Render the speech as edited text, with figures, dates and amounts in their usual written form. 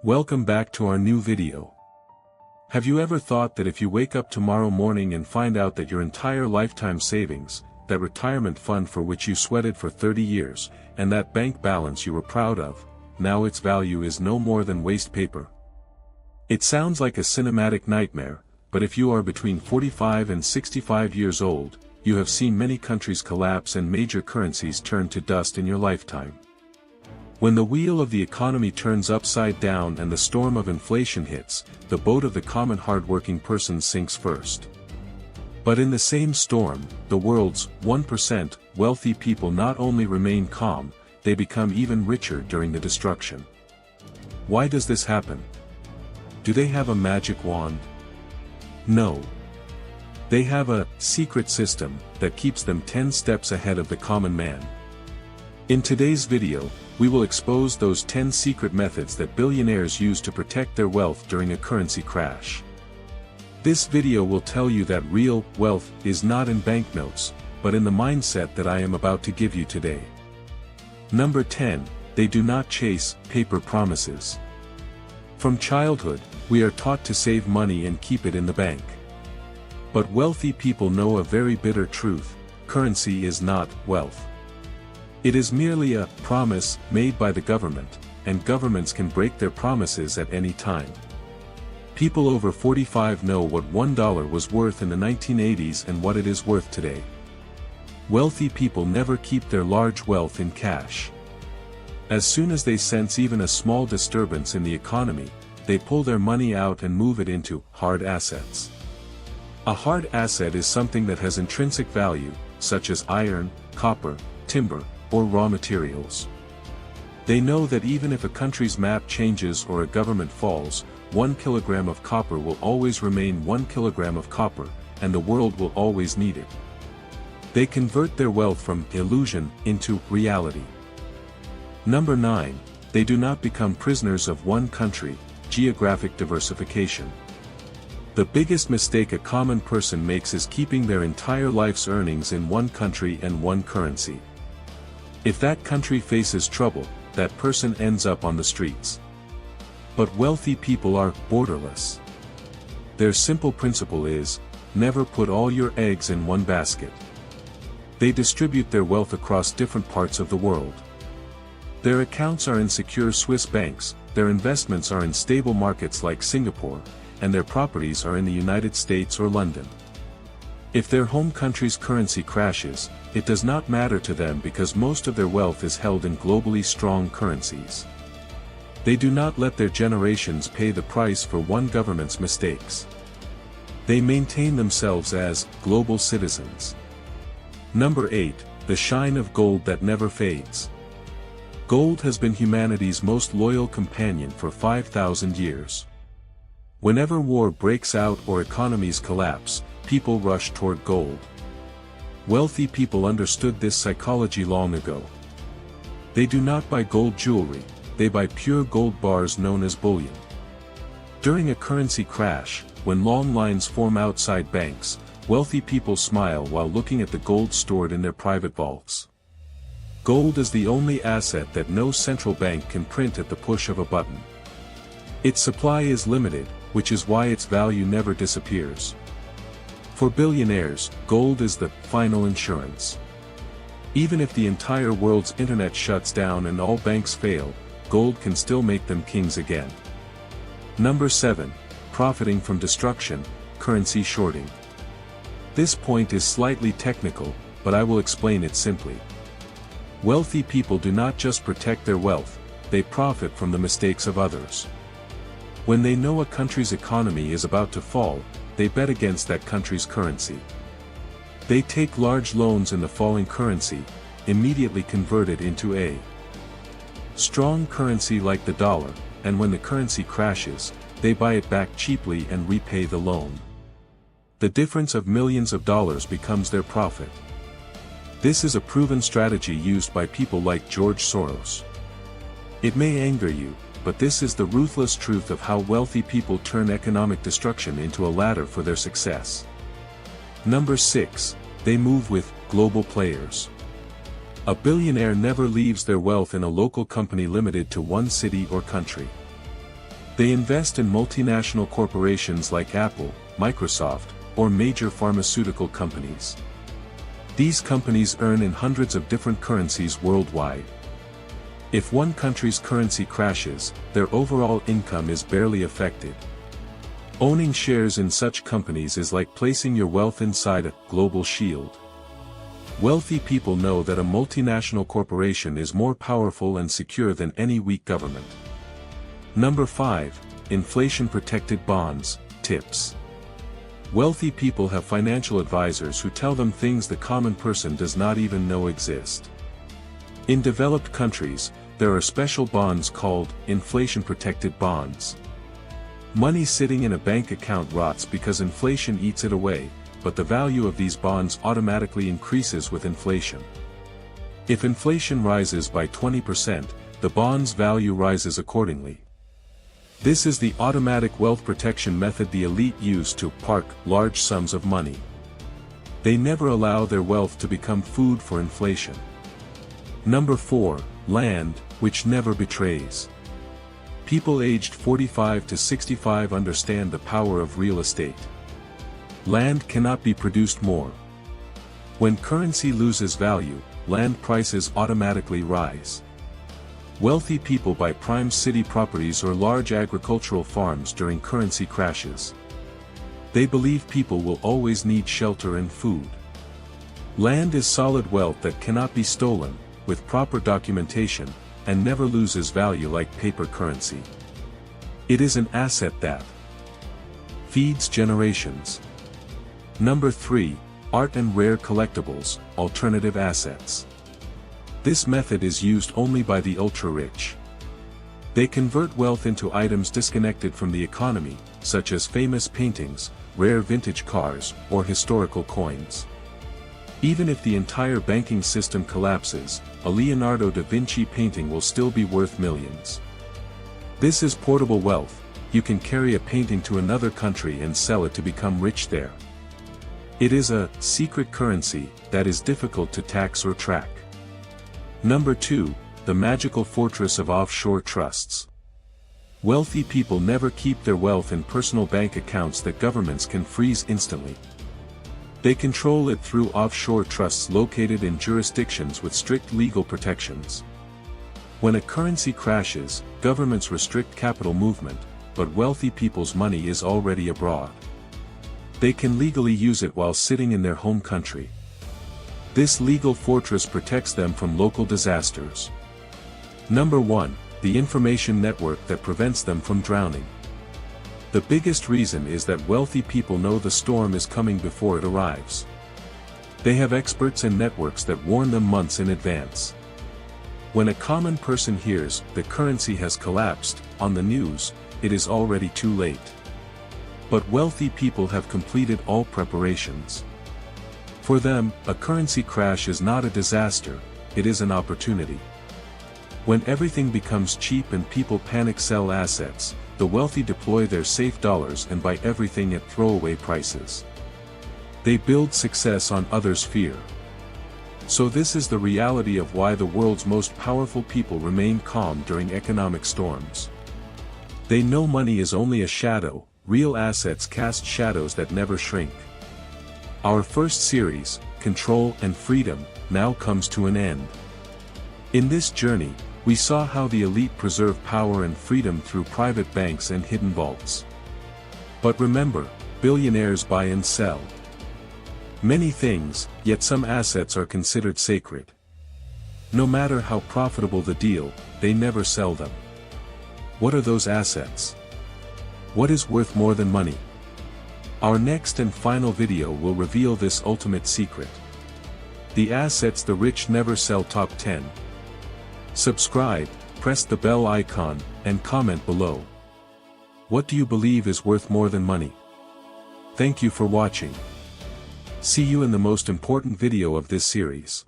Welcome back to our new video. Have you ever thought that if you wake up tomorrow morning and find out that your entire lifetime savings, that retirement fund for which you sweated for 30 years, and that bank balance you were proud of, now its value is no more than waste paper? It sounds like a cinematic nightmare, but if you are between 45 and 65 years old, you have seen many countries collapse and major currencies turn to dust in your lifetime. When the wheel of the economy turns upside down and the storm of inflation hits, the boat of the common hard-working person sinks first. But in the same storm, the world's 1% wealthy people not only remain calm, they become even richer during the destruction. Why does this happen? Do they have a magic wand? No. They have a secret system that keeps them 10 steps ahead of the common man. In today's video, we will expose those 10 secret methods that billionaires use to protect their wealth during a currency crash. This video will tell you that real wealth is not in banknotes, but in the mindset that I am about to give you today. Number 10, they do not chase paper promises. From childhood, we are taught to save money and keep it in the bank. But wealthy people know a very bitter truth: currency is not wealth. It is merely a promise made by the government, and governments can break their promises at any time. People over 45 know what $1 was worth in the 1980s and what it is worth today. Wealthy people never keep their large wealth in cash. As soon as they sense even a small disturbance in the economy, they pull their money out and move it into hard assets. A hard asset is something that has intrinsic value, such as iron, copper, timber, or raw materials. They know that even if a country's map changes or a government falls, 1 kilogram of copper will always remain 1 kilogram of copper, and the world will always need it. They convert their wealth from illusion into reality. Number 9, they do not become prisoners of one country, geographic diversification. The biggest mistake a common person makes is keeping their entire life's earnings in one country and one currency. If that country faces trouble, that person ends up on the streets. But wealthy people are borderless. Their simple principle is, never put all your eggs in one basket. They distribute their wealth across different parts of the world. Their accounts are in secure Swiss banks, their investments are in stable markets like Singapore, and their properties are in the United States or London. If their home country's currency crashes, it does not matter to them because most of their wealth is held in globally strong currencies. They do not let their generations pay the price for one government's mistakes. They maintain themselves as global citizens. Number 8, the shine of gold that never fades. Gold has been humanity's most loyal companion for 5,000 years. Whenever war breaks out or economies collapse, people rush toward gold. Wealthy people understood this psychology long ago. They do not buy gold jewelry, they buy pure gold bars known as bullion. During a currency crash, when long lines form outside banks, wealthy people smile while looking at the gold stored in their private vaults. Gold is the only asset that no central bank can print at the push of a button. Its supply is limited, which is why its value never disappears. For billionaires, gold is the final insurance. Even if the entire world's internet shuts down and all banks fail, gold can still make them kings again. Number 7, profiting from destruction, currency shorting. This point is slightly technical, but I will explain it simply. Wealthy people do not just protect their wealth, they profit from the mistakes of others. When they know a country's economy is about to fall, they bet against that country's currency. They take large loans in the falling currency, immediately convert it into a strong currency like the dollar, and when the currency crashes, they buy it back cheaply and repay the loan. The difference of millions of dollars becomes their profit. This is a proven strategy used by people like George Soros. It may anger you, but this is the ruthless truth of how wealthy people turn economic destruction into a ladder for their success. Number 6, they move with global players. A billionaire never leaves their wealth in a local company limited to one city or country. They invest in multinational corporations like Apple, Microsoft, or major pharmaceutical companies. These companies earn in hundreds of different currencies worldwide. If one country's currency crashes, their overall income is barely affected. Owning shares in such companies is like placing your wealth inside a global shield. Wealthy people know that a multinational corporation is more powerful and secure than any weak government. Number 5. Inflation-protected bonds, tips. Wealthy people have financial advisors who tell them things the common person does not even know exist. In developed countries, there are special bonds called inflation-protected bonds. Money sitting in a bank account rots because inflation eats it away, but the value of these bonds automatically increases with inflation. If inflation rises by 20%, the bond's value rises accordingly. This is the automatic wealth protection method the elite use to park large sums of money. They never allow their wealth to become food for inflation. Number 4. Land, which never betrays. People aged 45 to 65 understand the power of real estate. Land cannot be produced more. When currency loses value, land prices automatically rise. Wealthy people buy prime city properties or large agricultural farms during currency crashes. They believe people will always need shelter and food. Land is solid wealth that cannot be stolen, with proper documentation, and never loses value like paper currency. It is an asset that feeds generations. Number 3. Art and rare collectibles, alternative assets. This method is used only by the ultra-rich. They convert wealth into items disconnected from the economy, such as famous paintings, rare vintage cars, or historical coins. Even if the entire banking system collapses, a Leonardo da Vinci painting will still be worth millions. This is portable wealth. You can carry a painting to another country and sell it to become rich there. It is a secret currency that is difficult to tax or track. Number 2. The magical fortress of offshore trusts. Wealthy people never keep their wealth in personal bank accounts that governments can freeze instantly. They control it through offshore trusts located in jurisdictions with strict legal protections. When a currency crashes, governments restrict capital movement, but wealthy people's money is already abroad. They can legally use it while sitting in their home country. This legal fortress protects them from local disasters. Number 1. The information network that prevents them from drowning. The biggest reason is that wealthy people know the storm is coming before it arrives. They have experts and networks that warn them months in advance. When a common person hears the currency has collapsed on the news, it is already too late. But wealthy people have completed all preparations. For them, a currency crash is not a disaster, it is an opportunity. When everything becomes cheap and people panic sell assets, the wealthy deploy their safe dollars and buy everything at throwaway prices. They build success on others' fear. So this is the reality of why the world's most powerful people remain calm during economic storms. They know money is only a shadow, real assets cast shadows that never shrink. Our first series, Control and Freedom, now comes to an end. In this journey, we saw how the elite preserve power and freedom through private banks and hidden vaults. But remember, billionaires buy and sell many things, yet some assets are considered sacred. No matter how profitable the deal, they never sell them. What are those assets? What is worth more than money? Our next and final video will reveal this ultimate secret. The assets the rich never sell. Top 10. Subscribe, press the bell icon, and comment below. What do you believe is worth more than money? Thank you for watching. See you in the most important video of this series.